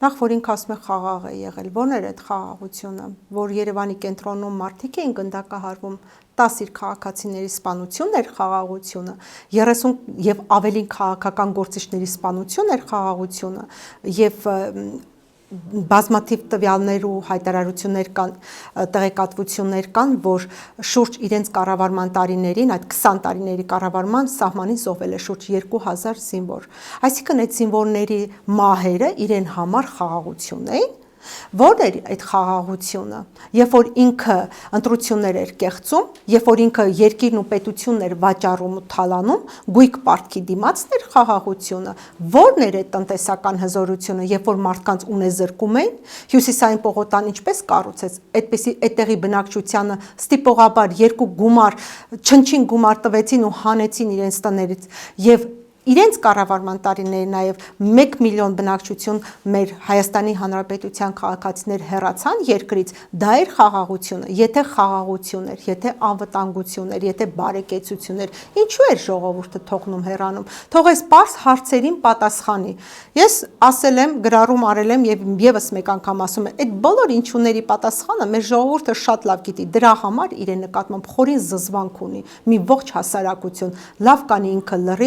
Նախ որ ինքը ասում է խաղաղ է եղել, որն էր այդ խաղաղությունը, որ Երևանի կենտրոնում մարդիկ էին գնդակահարվում, 10 իր քաղաքացիների սպանությունն էր խաղաղությունը, 30 եւ ավելին քաղաքական գործիչների սպանությունն էր խաղաղությունը եւ բազմաթիվ տվյալներ ու հայտարարություններ կան, տեղեկատվություններ կան, որ շուրջ իրենց կառավարման տարիներին, այդ 20 տարիների կառավարման սահմանին զոհվել է շուրջ 2000 զինվոր։ Այսինքն այդ զինվորների մահերը իրեն համար խաղաղություն էին, որն էր այդ խաղաղությունը, երբ որ ինքը ընտրություններ էր կեղծում, երբ որ ինքը երկիրն ու պետությունն էր վաճառում ու թալանում, գույք պարտքի դիմացն էր խաղաղությունը, որն էր այդ տնտեսական հզորությունը, երբ որ մարդկանց ունեզրկում էին, Հյուսիսային պողոտան ինչպես կառուցեց, այդպեսի այդտեղի բնակչությանը ստիպողաբար երկու գումար, չնչին գումար տվեցին ու հանեցին իրենց տներից եւ իրենց կառավարման տարիների նաև 1 միլիոն բնակչություն մեր Հայաստանի Հանրապետության քաղաքացիներ հեռացան երկրից, դա էր խաղաղությունը, եթե խաղաղություն էր, եթե անվտանգություն էր, եթե բարեկեցություն էր, ինչու էր ժողովուրդը թողնում հեռանում, թող այս պարզ հարցերին պատասխանի։ Ես ասել եմ, գրառում արել եմ եւ եւս մեկ անգամ ասում եմ, այդ բոլոր ինչուների պատասխանը մեր ժողովուրդը շատ լավ գիտի, դրա համար իրեն նկատմամբ խորին զզվանք ունի, մի ողջ հասարակություն, լավ կանի ինքը լռի